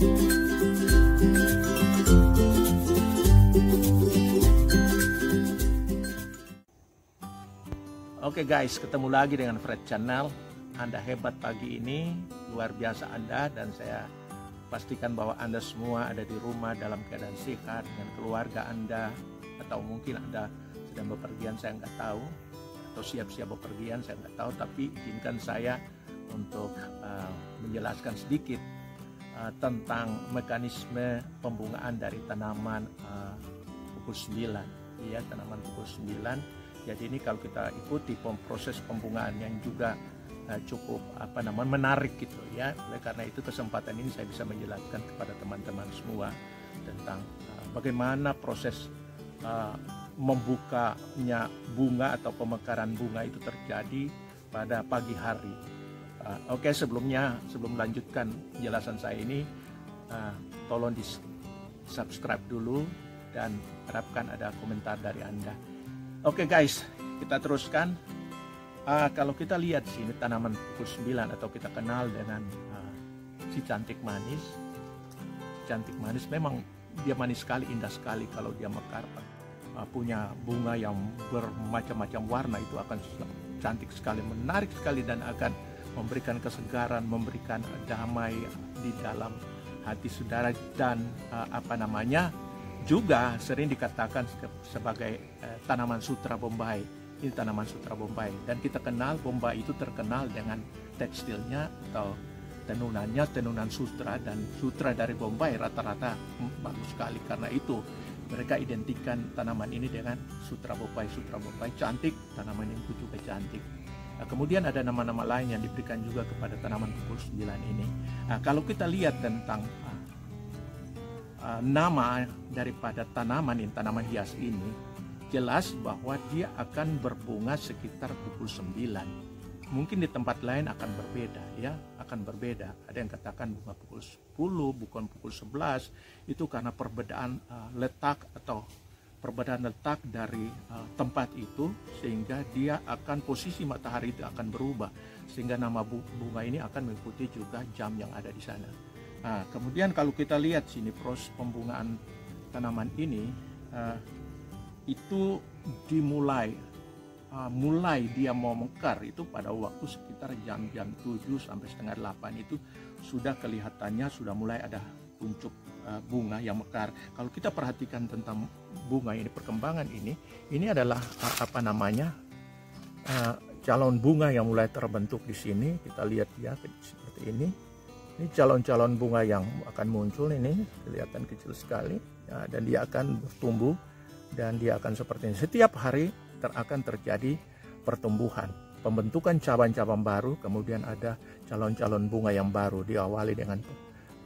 Oke guys, ketemu lagi dengan Fred Channel. Anda hebat pagi ini, luar biasa Anda, dan saya pastikan bahwa Anda semua ada di rumah dalam keadaan sehat dengan keluarga Anda, atau mungkin Anda sedang bepergian, saya nggak tahu, atau siap-siap bepergian, saya nggak tahu. Tapi izinkan saya untuk menjelaskan sedikit tentang mekanisme pembungaan dari tanaman pukul 9, ya, tanaman pukul 9. Jadi ini kalau kita ikuti proses pembungaan yang juga cukup menarik gitu ya. Oleh karena itu kesempatan ini saya bisa menjelaskan kepada teman-teman semua tentang bagaimana proses membukanya bunga atau pemekaran bunga itu terjadi pada pagi hari. Oke, sebelum melanjutkan penjelasan saya ini, tolong di subscribe dulu dan harapkan ada komentar dari Anda. Oke guys, kita teruskan. Kalau kita lihat sini tanaman pukul 9 atau kita kenal dengan si cantik manis. Si cantik manis memang dia manis sekali, indah sekali kalau dia mekar. Punya bunga yang bermacam-macam warna, itu akan cantik sekali, menarik sekali, dan akan memberikan kesegaran, memberikan damai di dalam hati saudara. Dan juga sering dikatakan sebagai tanaman sutra Bombay. Ini tanaman sutra Bombay, dan kita kenal Bombay itu terkenal dengan tekstilnya atau tenunannya, tenunan sutra, dan sutra dari Bombay rata-rata bagus sekali. Karena itu mereka identikan tanaman ini dengan sutra Bombay. Sutra Bombay cantik, tanaman ini juga cantik. Kemudian ada nama-nama lain yang diberikan juga kepada tanaman pukul 9 ini. Kalau kita lihat tentang nama daripada tanaman hias ini, jelas bahwa dia akan berbunga sekitar pukul 9. Mungkin di tempat lain akan berbeda, ya, akan berbeda. Ada yang katakan bunga pukul 10, bukan pukul 11. Itu karena perbedaan letak dari tempat itu, sehingga dia akan, posisi matahari itu akan berubah, sehingga nama bunga ini akan mengikuti juga jam yang ada di sana. Kemudian kalau kita lihat sini proses pembungaan tanaman ini, itu dimulai mulai dia mau mekar itu pada waktu sekitar jam 7 sampai setengah 8 itu sudah kelihatannya sudah mulai ada kuncup bunga yang mekar. Kalau kita perhatikan tentang bunga ini, perkembangan ini adalah calon bunga yang mulai terbentuk di sini. Kita lihat ya seperti ini. Ini calon-calon bunga yang akan muncul, ini kelihatan kecil sekali ya, dan dia akan bertumbuh dan dia akan seperti ini. Setiap hari akan terjadi pertumbuhan, pembentukan cabang-cabang baru, kemudian ada calon-calon bunga yang baru, diawali dengan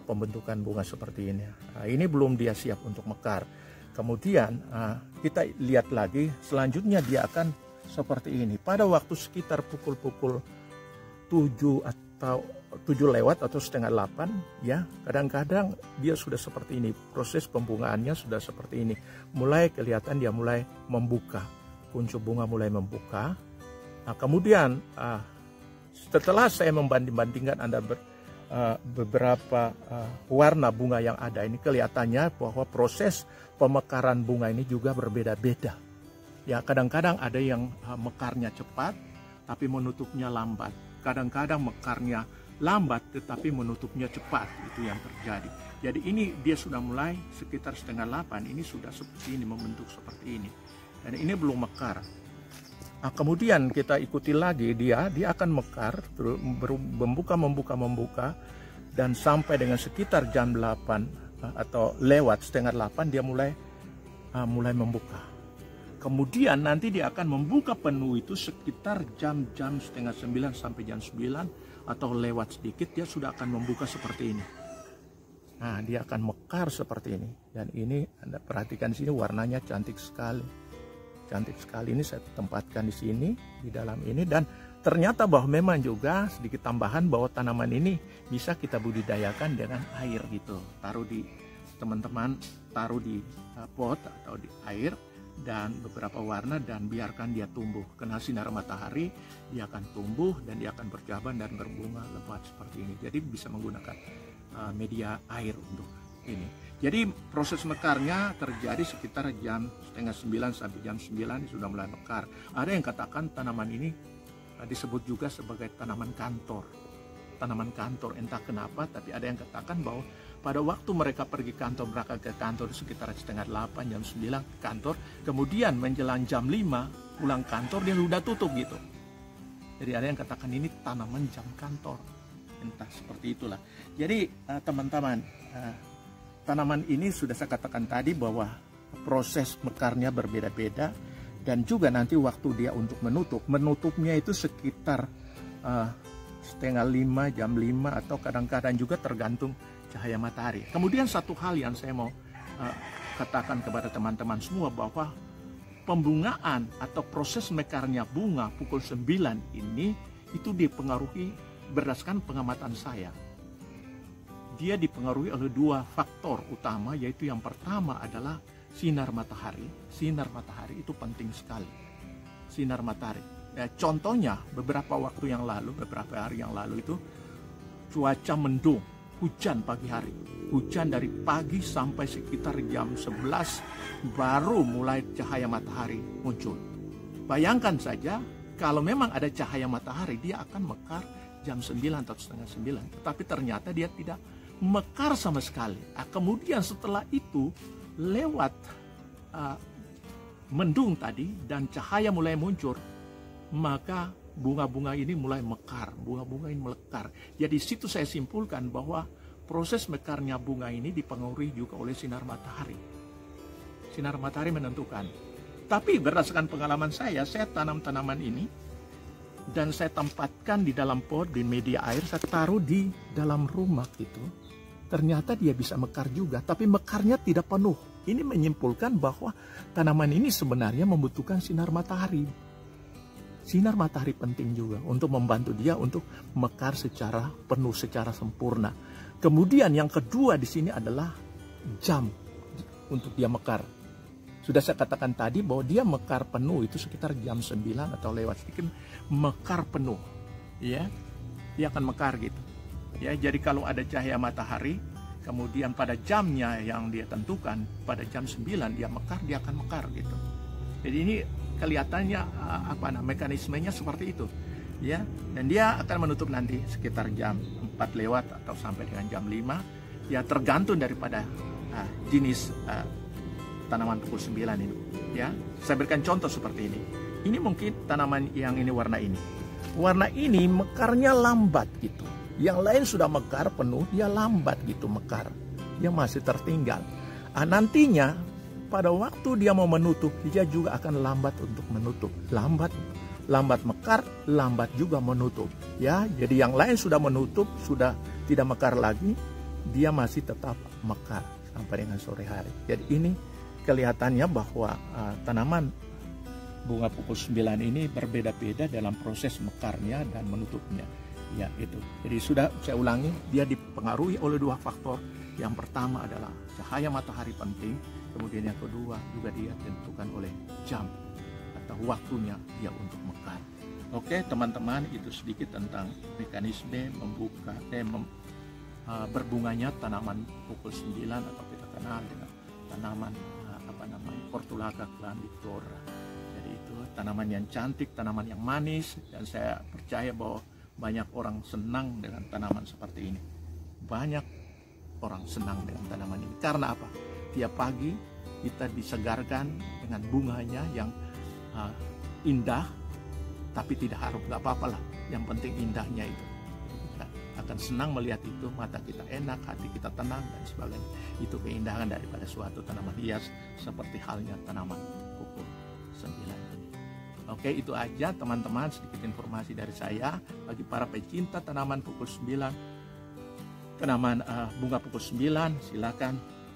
pembentukan bunga seperti ini. Ini belum dia siap untuk mekar. Kemudian kita lihat lagi, selanjutnya dia akan seperti ini. Pada waktu sekitar pukul 7 atau 7 lewat atau setengah 8 ya, kadang-kadang dia sudah seperti ini, proses pembungaannya sudah seperti ini, mulai kelihatan dia mulai membuka, kuncup bunga mulai membuka. Kemudian setelah saya membanding-bandingkan beberapa warna bunga yang ada ini, kelihatannya bahwa proses pemekaran bunga ini juga berbeda-beda ya. Kadang-kadang ada yang mekarnya cepat tapi menutupnya lambat, kadang-kadang mekarnya lambat tetapi menutupnya cepat, itu yang terjadi. Jadi ini dia sudah mulai sekitar setengah 8, ini sudah seperti ini, membentuk seperti ini, dan ini belum mekar. Kemudian kita ikuti lagi, dia akan mekar, membuka, dan sampai dengan sekitar jam 8 atau lewat setengah 8 dia mulai membuka. Kemudian nanti dia akan membuka penuh itu sekitar jam setengah 9 sampai jam 9 atau lewat sedikit, dia sudah akan membuka seperti ini. Nah, dia akan mekar seperti ini. Dan ini Anda perhatikan di sini, warnanya cantik sekali. Cantik sekali. Ini saya tempatkan di sini, di dalam ini. Dan ternyata bahwa memang juga sedikit tambahan bahwa tanaman ini bisa kita budidayakan dengan air gitu. Teman-teman taruh di pot atau di air dan beberapa warna, dan biarkan dia tumbuh. Kena sinar matahari, dia akan tumbuh dan dia akan bercabang dan berbunga lebat seperti ini. Jadi bisa menggunakan media air untuk ini. Jadi proses mekarnya terjadi sekitar jam 8:30 sampai jam 9 sudah mulai mekar. Ada yang katakan tanaman ini disebut juga sebagai tanaman kantor. Tanaman kantor, entah kenapa, tapi ada yang katakan bahwa pada waktu mereka pergi kantor, berangkat ke kantor sekitar 7:30, jam 9 ke kantor, kemudian menjelang jam 5 pulang kantor dia sudah tutup gitu. Jadi ada yang katakan ini tanaman jam kantor, entah seperti itulah. Jadi teman-teman, tanaman ini sudah saya katakan tadi bahwa proses mekarnya berbeda-beda, dan juga nanti waktu dia untuk menutupnya itu sekitar 4:30, jam 5, atau kadang-kadang juga tergantung cahaya matahari. Kemudian satu hal yang saya mau katakan kepada teman-teman semua, bahwa pembungaan atau proses mekarnya bunga pukul 9 ini itu dipengaruhi berdasarkan pengamatan saya. Dia dipengaruhi oleh 2 faktor utama, yaitu yang pertama adalah sinar matahari. Sinar matahari itu penting sekali. Sinar matahari. Ya, contohnya beberapa waktu yang lalu, beberapa hari yang lalu itu cuaca mendung, hujan pagi hari. Hujan dari pagi sampai sekitar jam 11 baru mulai cahaya matahari muncul. Bayangkan saja kalau memang ada cahaya matahari, dia akan mekar jam 9 atau 8:30. Tetapi ternyata dia tidak mekar sama sekali. Kemudian setelah itu lewat mendung tadi dan cahaya mulai muncul, maka bunga-bunga ini mulai mekar, bunga-bunga ini melekar. Jadi situ saya simpulkan bahwa proses mekarnya bunga ini dipengaruhi juga oleh sinar matahari. Sinar matahari menentukan. Tapi berdasarkan pengalaman saya tanam tanaman ini dan saya tempatkan di dalam pot, di media air, saya taruh di dalam rumah gitu. Ternyata dia bisa mekar juga, tapi mekarnya tidak penuh. Ini menyimpulkan bahwa tanaman ini sebenarnya membutuhkan sinar matahari. Sinar matahari penting juga untuk membantu dia untuk mekar secara penuh, secara sempurna. Kemudian yang kedua di sini adalah jam untuk dia mekar. Sudah saya katakan tadi bahwa dia mekar penuh itu sekitar jam 9 atau lewat sedikit mekar penuh. Ya, dia akan mekar gitu. Ya, jadi kalau ada cahaya matahari, kemudian pada jamnya yang dia tentukan, pada jam 9 dia mekar, dia akan mekar gitu. Jadi ini kelihatannya mekanismenya seperti itu, ya. Dan dia akan menutup nanti sekitar jam 4 lewat atau sampai dengan jam 5, ya tergantung daripada jenis tanaman pukul 9 ini, ya. Saya berikan contoh seperti ini. Ini mungkin tanaman yang ini warna ini. Warna ini mekarnya lambat gitu. Yang lain sudah mekar penuh, dia lambat gitu mekar. Dia masih tertinggal. Nantinya pada waktu dia mau menutup, dia juga akan lambat untuk menutup. Lambat mekar, lambat juga menutup. Ya, jadi yang lain sudah menutup, sudah tidak mekar lagi, dia masih tetap mekar sampai dengan sore hari. Jadi ini kelihatannya bahwa tanaman bunga pukul 9 ini berbeda-beda dalam proses mekarnya dan menutupnya. Ya, itu. Jadi sudah saya ulangi, dia dipengaruhi oleh 2 faktor. Yang pertama adalah cahaya matahari penting. Kemudian yang kedua juga dia ditentukan oleh jam atau waktunya dia untuk mekar. Oke teman-teman, itu sedikit tentang mekanisme berbunganya tanaman pukul 9 atau kita kenal dengan tanaman Portulaca glandiflora. Jadi itu tanaman yang cantik, tanaman yang manis, dan saya percaya bahwa banyak orang senang dengan tanaman seperti ini. Banyak orang senang dengan tanaman ini. Karena apa? Tiap pagi kita disegarkan dengan bunganya yang indah, tapi tidak harum, nggak apa-apa lah. Yang penting indahnya itu. Kita akan senang melihat itu, mata kita enak, hati kita tenang, dan sebagainya. Itu keindahan daripada suatu tanaman hias seperti halnya tanaman pukul 9 ini. Oke, itu aja teman-teman, sedikit informasi dari saya bagi para pecinta tanaman pukul 9. Tanaman bunga pukul 9, silakan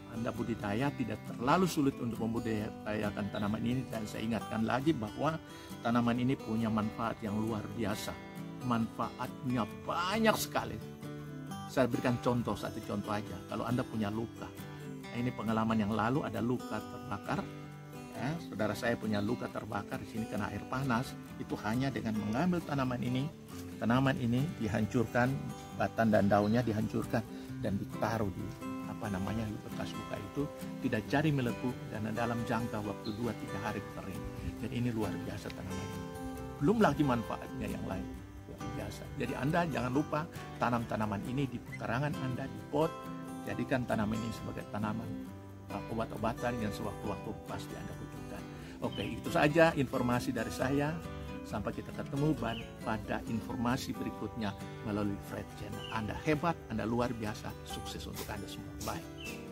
Anda budidaya, tidak terlalu sulit untuk membudidayakan tanaman ini. Dan saya ingatkan lagi bahwa tanaman ini punya manfaat yang luar biasa. Manfaatnya banyak sekali. Saya berikan satu contoh aja. Kalau Anda punya luka, ini pengalaman yang lalu, ada luka terbakar. Ya, saudara saya punya luka terbakar di sini kena air panas. Itu hanya dengan mengambil tanaman ini dihancurkan, batang dan daunnya dihancurkan, dan ditaruh di bekas luka itu tidak jadi melepuh dan dalam jangka waktu 2-3 hari kering. Jadi ini luar biasa tanaman ini. Belum lagi manfaatnya yang lain, luar biasa. Jadi Anda jangan lupa tanam tanaman ini di pekarangan Anda, di pot. Jadikan tanaman ini sebagai tanaman obat-obatan yang sewaktu-waktu pasti Anda butuhkan. Oke, itu saja informasi dari saya. Sampai kita ketemu pada informasi berikutnya melalui Fred Channel. Anda hebat, Anda luar biasa, sukses untuk Anda semua. Bye.